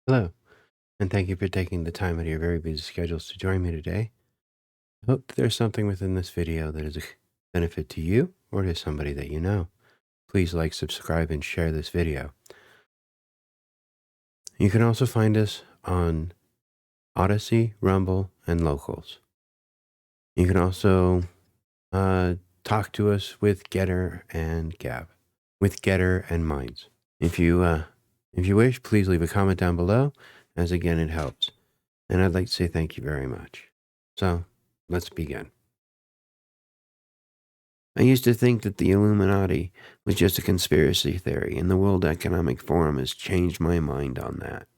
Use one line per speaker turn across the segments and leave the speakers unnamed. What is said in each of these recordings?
Hello, and thank you for taking the time out of your very busy schedules to join me today. I hope that there's something within this video that is a benefit to you or to somebody that you know. Please like, subscribe, and share this video. You can also find us on Odyssey, Rumble, and Locals. You can also talk to us with Gettr and Gab, with Gettr and MAiDs. If you wish, please leave a comment down below, as again it helps. And I'd like to say thank you very much. So, let's begin. I used to think that the Illuminati was just a conspiracy theory, and the World Economic Forum has changed my mind on that.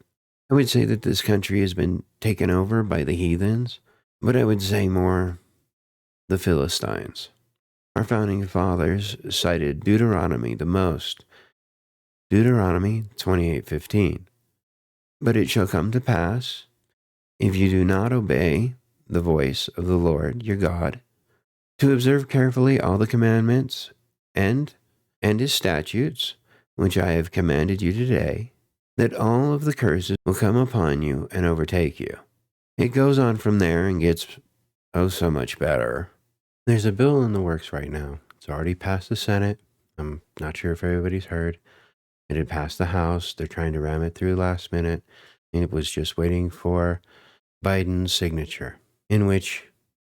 I would say that this country has been taken over by the heathens, but I would say more the Philistines. Our founding fathers cited Deuteronomy the most. Deuteronomy 28:15. But it shall come to pass, if you do not obey the voice of the Lord your God, to observe carefully all the commandments and his statutes, which I have commanded you today, that all of the curses will come upon you and overtake you. It goes on from there and gets, oh, so much better. There's a bill in the works right now. It's already passed the Senate. I'm not sure if everybody's heard. It had passed the House. They're trying to ram it through last minute. And it was just waiting for Biden's signature, in which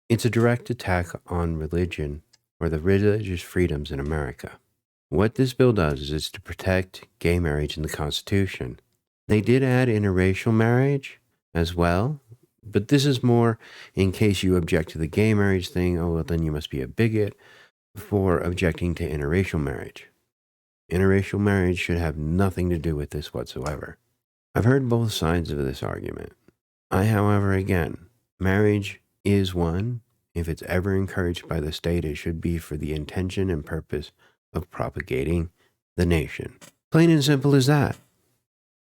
it's a direct attack on religion or the religious freedoms in America. What this bill does is to protect gay marriage in the Constitution. They did add interracial marriage as well, but this is more in case you object to the gay marriage thing. Oh, well, then you must be a bigot for objecting to interracial marriage. Interracial marriage should have nothing to do with this whatsoever. I've heard both sides of this argument. However, again, marriage is one. If it's ever encouraged by the state, it should be for the intention and purpose of propagating the nation. Plain and simple as that.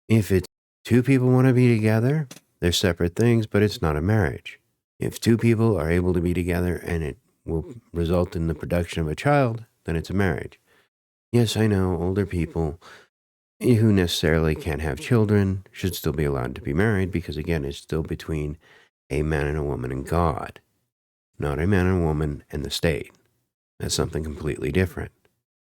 If it's two people want to be together, they're separate things, but it's not a marriage. If two people are able to be together and it will result in the production of a child, then it's a marriage. Yes, I know older people who necessarily can't have children should still be allowed to be married because, again, it's still between a man and a woman and God, not a man and a woman and the state. That's something completely different,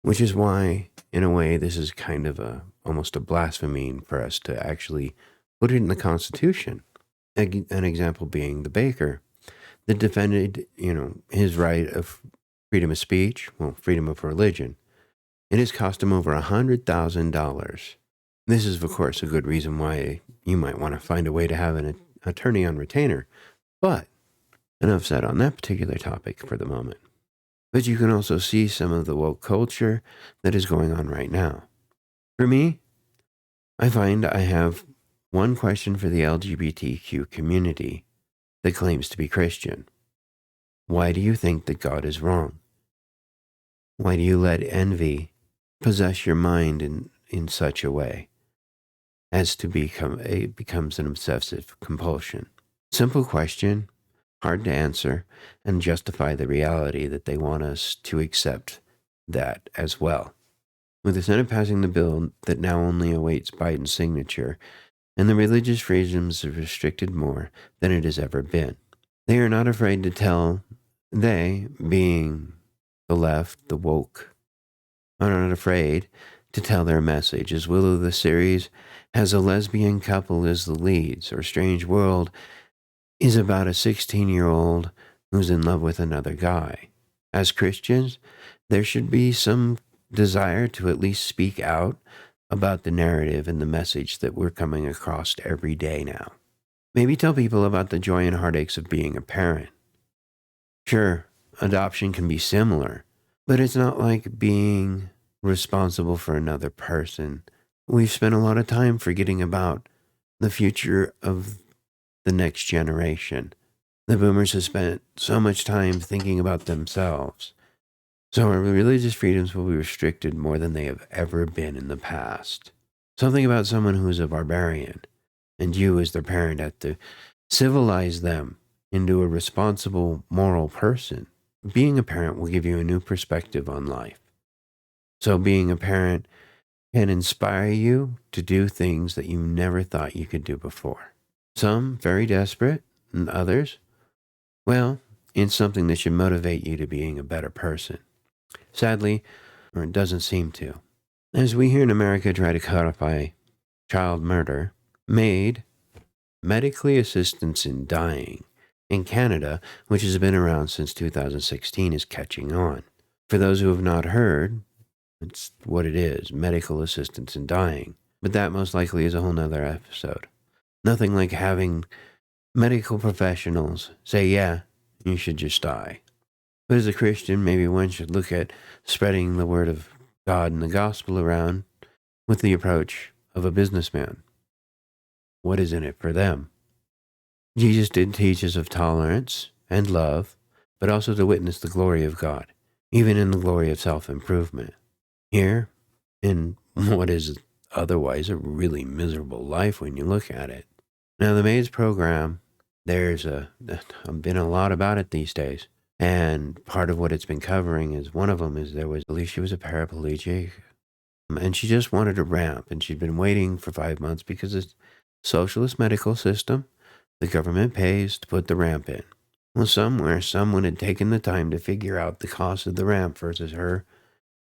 which is why, in a way, this is kind of almost a blasphemy for us to actually put it in the Constitution. An example being the baker that defended, his right of freedom of speech, freedom of religion. It has cost him over $100,000. This is, of course, a good reason why you might want to find a way to have an attorney on retainer. But enough said on that particular topic for the moment. But you can also see some of the woke culture that is going on right now. For me, I find I have one question for the LGBTQ community that claims to be Christian. Why do you think that God is wrong? Why do you let envy possess your mind in such a way as to becomes an obsessive compulsion? Simple question, hard to answer, and justify the reality that they want us to accept that as well. With the Senate passing the bill that now only awaits Biden's signature, and the religious freedoms are restricted more than it has ever been. They are not afraid to tell, they, being the left, the woke, are not afraid to tell their message. As Willow the series has a lesbian couple as the leads, or Strange World is about a 16-year-old who's in love with another guy. As Christians, there should be some desire to at least speak out about the narrative and the message that we're coming across every day now. Maybe tell people about the joy and heartaches of being a parent. Sure, adoption can be similar, but it's not like being responsible for another person. We've spent a lot of time forgetting about the future of the next generation. The boomers have spent so much time thinking about themselves. So our religious freedoms will be restricted more than they have ever been in the past. Something about someone who is a barbarian, and you as their parent have to civilize them into a responsible, moral person. Being a parent will give you a new perspective on life. So being a parent can inspire you to do things that you never thought you could do before. Some very desperate, and others, well, it's something that should motivate you to being a better person. Sadly, or it doesn't seem to. As we here in America try to codify child murder, MAiD, medically assistance in dying, in Canada, which has been around since 2016, is catching on. For those who have not heard, it's what it is, medical assistance in dying. But that most likely is a whole nother episode. Nothing like having medical professionals say, yeah, you should just die. But as a Christian, maybe one should look at spreading the word of God and the gospel around with the approach of a businessman. What is in it for them? Jesus did teach us of tolerance and love, but also to witness the glory of God, even in the glory of self-improvement. Here, in what is otherwise a really miserable life when you look at it. Now, the MAiDs program, there's been a lot about it these days. And part of what it's been covering is one of them is I believe she was a paraplegic, and she just wanted a ramp, and she'd been waiting for 5 months because it's socialist medical system. The government pays to put the ramp in. Well, somewhere, someone had taken the time to figure out the cost of the ramp versus her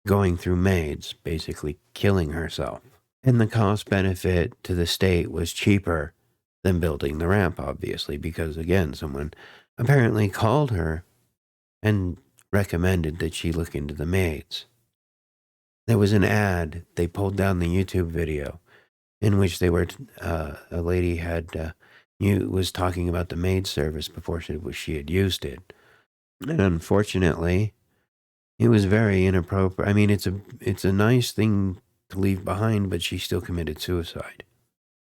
going through MAiDs, basically killing herself. And the cost benefit to the state was cheaper than building the ramp, obviously, because again, someone apparently called her and recommended that she look into the MAiDs. There was an ad, they pulled down the YouTube video, in which they were, a lady was talking about the MAiD service before she had used it. And unfortunately, it was very inappropriate. I mean, it's a nice thing to leave behind, but she still committed suicide.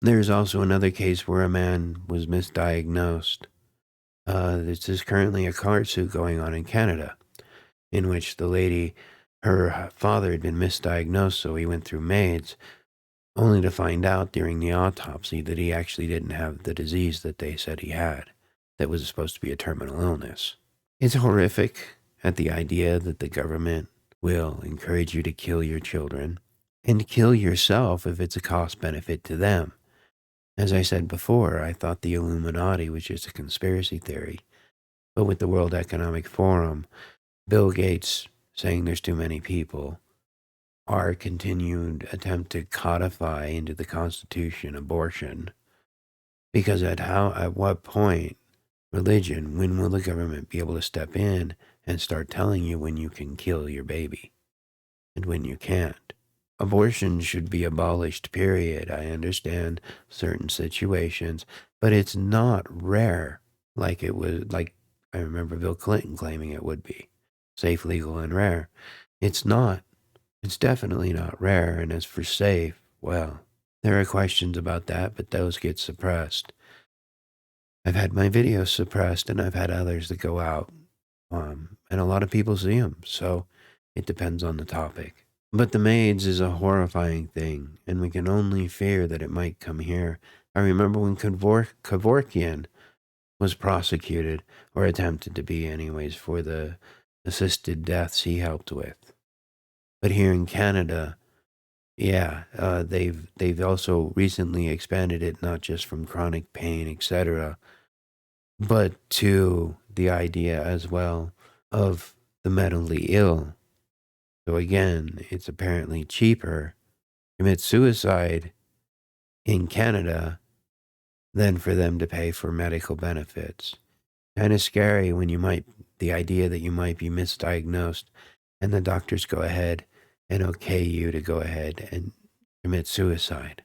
There's also another case where a man was misdiagnosed. This is currently a court suit going on in Canada, in which the lady, her father had been misdiagnosed, so he went through MAiDs, only to find out during the autopsy that he actually didn't have the disease that they said he had, that was supposed to be a terminal illness. It's horrific at the idea that the government will encourage you to kill your children and kill yourself if it's a cost benefit to them. As I said before, I thought the Illuminati was just a conspiracy theory. But with the World Economic Forum, Bill Gates saying there's too many people, our continued attempt to codify into the Constitution abortion, because at what point, religion, when will the government be able to step in and start telling you when you can kill your baby and when you can't? Abortion should be abolished, period. I understand certain situations, but it's not rare like I remember Bill Clinton claiming it would be. Safe, legal, and rare. It's not. It's definitely not rare, and as for safe, well, there are questions about that, but those get suppressed. I've had my videos suppressed, and I've had others that go out, and a lot of people see them, so it depends on the topic. But the MAiDs is a horrifying thing, and we can only fear that it might come here. I remember when Kevorkian was prosecuted, or attempted to be anyways, for the assisted deaths he helped with. But here in Canada, yeah, they've also recently expanded it, not just from chronic pain, etc., but to the idea as well of the mentally ill. So again, it's apparently cheaper to commit suicide in Canada than for them to pay for medical benefits. Kind of scary when the idea that you might be misdiagnosed and the doctors go ahead and okay you to go ahead and commit suicide.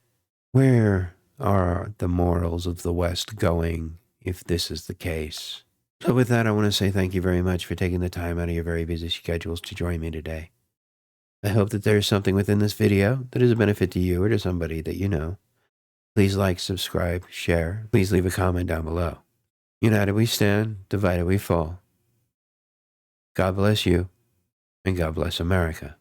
Where are the morals of the West going if this is the case? So with that, I want to say thank you very much for taking the time out of your very busy schedules to join me today. I hope that there's something within this video that is a benefit to you or to somebody that you know. Please like, subscribe, share. Please leave a comment down below. United we stand, divided we fall. God bless you, and God bless America.